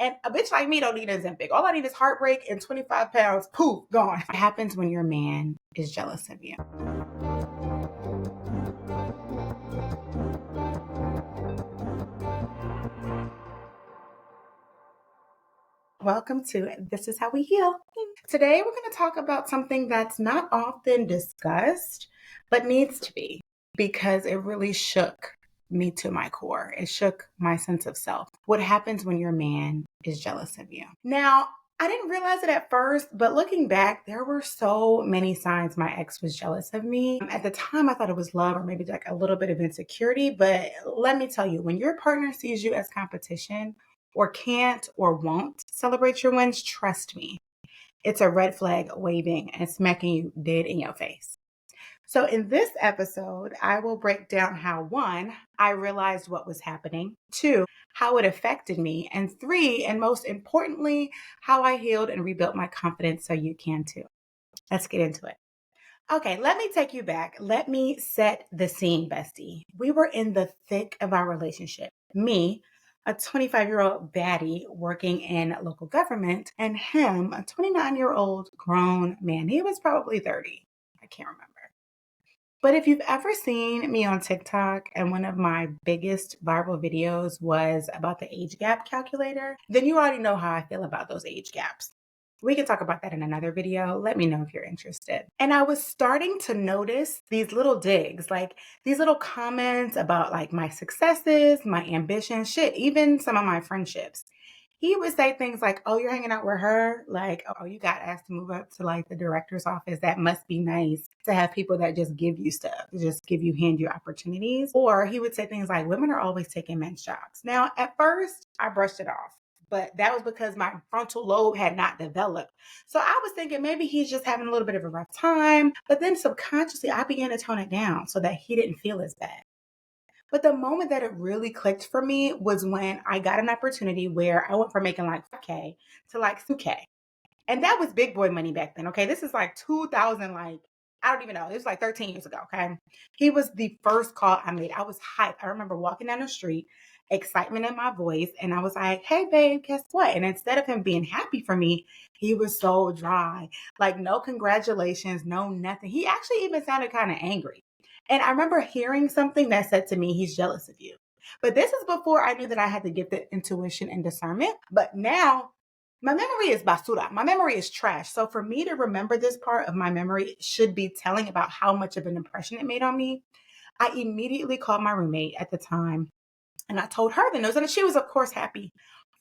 And a bitch like me don't need Ozempic. All I need is heartbreak and 25 pounds, poof, gone. What happens when your man is jealous of you? Welcome to This Is How We Heal. Today, we're going to talk about something that's not often discussed, but needs to be, because it really shook me to my core. It shook my sense of self. What happens when your man is jealous of you? Now, I didn't realize it at first, but looking back, there were so many signs my ex was jealous of me. At the time, I thought it was love or maybe like a little bit of insecurity. But let me tell you, when your partner sees you as competition or can't or won't celebrate your wins, trust me, it's a red flag waving and smacking you dead in your face. So in this episode, I will break down how, one, I realized what was happening, two, how it affected me, and three, and most importantly, how I healed and rebuilt my confidence so you can too. Let's get into it. Okay, let me take you back. Let me set the scene, bestie. We were in the thick of our relationship. Me, a 25-year-old baddie working in local government, and him, a 29-year-old grown man. He was probably 30. I can't remember. But if you've ever seen me on TikTok and one of my biggest viral videos was about the age gap calculator, then you already know how I feel about those age gaps. We can talk about that in another video. Let me know if you're interested. And I was starting to notice these little digs, like these little comments about like my successes, my ambitions, shit, even some of my friendships. He would say things like, oh, you're hanging out with her? Like, oh, you got asked to move up to like the director's office. That must be nice to have people that just give you stuff, just hand you opportunities. Or he would say things like, women are always taking men's jobs. Now, at first, I brushed it off, but that was because my frontal lobe had not developed. So I was thinking maybe he's just having a little bit of a rough time. But then subconsciously, I began to tone it down so that he didn't feel as bad. But the moment that it really clicked for me was when I got an opportunity where I went from making like 5K to like 2K. And that was big boy money back then. Okay. This is like 2000, like, I don't even know. It was like 13 years ago. Okay. He was the first call I made. I was hyped. I remember walking down the street, excitement in my voice. And I was like, hey, babe, guess what? And instead of him being happy for me, he was so dry. Like, no congratulations, no nothing. He actually even sounded kind of angry. And I remember hearing something that said to me, he's jealous of you. But this is before I knew that I had to get the intuition and discernment. But now my memory is basura. My memory is trash. So for me to remember this part of my memory should be telling about how much of an impression it made on me. I immediately called my roommate at the time and I told her the news. And she was, of course, happy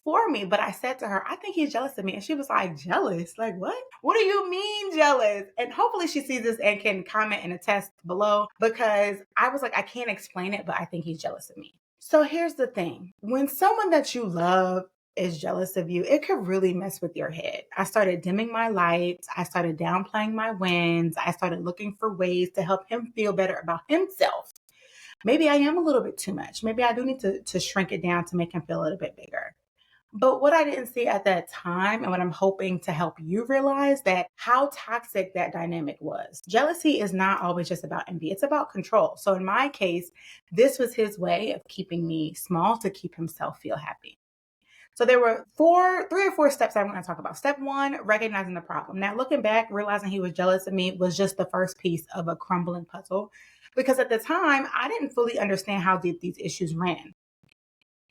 for me. But I said to her, I think he's jealous of me. And she was like, jealous? Like, what? What do you mean jealous? And hopefully she sees this and can comment and attest below, because I was like, I can't explain it, but I think he's jealous of me. So here's the thing. When someone that you love is jealous of you, it could really mess with your head. I started dimming my lights. I started downplaying my wins. I started looking for ways to help him feel better about himself. Maybe I am a little bit too much. Maybe I do need to shrink it down to make him feel a little bit bigger. But what I didn't see at that time, and what I'm hoping to help you realize, that how toxic that dynamic was. Jealousy is not always just about envy. It's about control. So in my case, this was his way of keeping me small to keep himself feel happy. So there were three or four steps I'm going to talk about. Step one, recognizing the problem. Now, looking back, realizing he was jealous of me was just the first piece of a crumbling puzzle, because at the time, I didn't fully understand how deep these issues ran.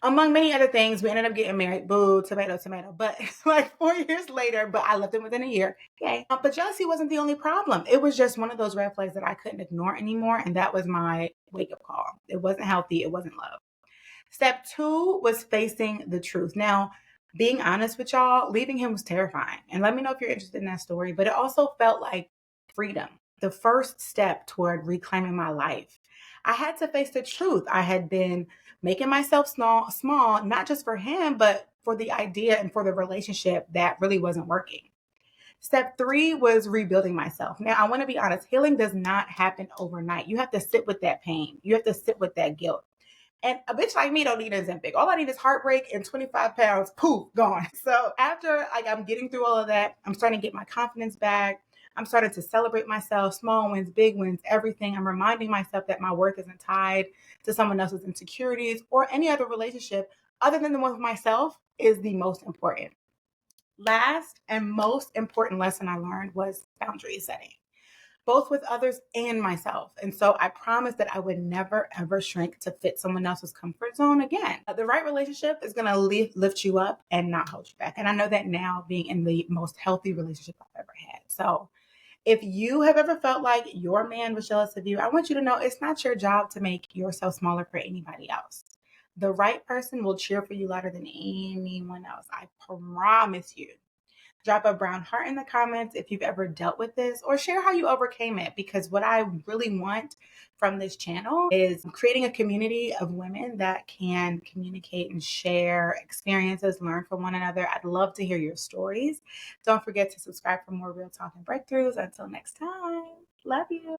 Among many other things, we ended up getting married. Boo, tomato, tomato. But like 4 years later, but I left him within a year. Okay. But jealousy wasn't the only problem. It was just one of those red flags that I couldn't ignore anymore. And that was my wake up call. It wasn't healthy. It wasn't love. Step two was facing the truth. Now, being honest with y'all, leaving him was terrifying. And let me know if you're interested in that story. But it also felt like freedom, the first step toward reclaiming my life. I had to face the truth. I had been making myself small, not just for him, but for the idea and for the relationship that really wasn't working. Step three was rebuilding myself. Now, I want to be honest, healing does not happen overnight. You have to sit with that pain. You have to sit with that guilt. And a bitch like me don't need Ozempic. All I need is heartbreak and 25 pounds, poof, gone. So after I'm getting through all of that, I'm starting to get my confidence back. I'm starting to celebrate myself, small wins, big wins, everything. I'm reminding myself that my worth isn't tied to someone else's insecurities or any other relationship other than the one with myself. is the most important. Last and most important lesson I learned was boundary setting, both with others and myself. And so I promised that I would never, ever shrink to fit someone else's comfort zone again. The right relationship is going to lift you up and not hold you back. And I know that now, being in the most healthy relationship I've ever had. So if you have ever felt like your man was jealous of you, I want you to know it's not your job to make yourself smaller for anybody else. The right person will cheer for you louder than anyone else. I promise you. Drop a brown heart in the comments if you've ever dealt with this, or share how you overcame it. Because what I really want from this channel is creating a community of women that can communicate and share experiences, learn from one another. I'd love to hear your stories. Don't forget to subscribe for more real talk and breakthroughs. Until next time, love you.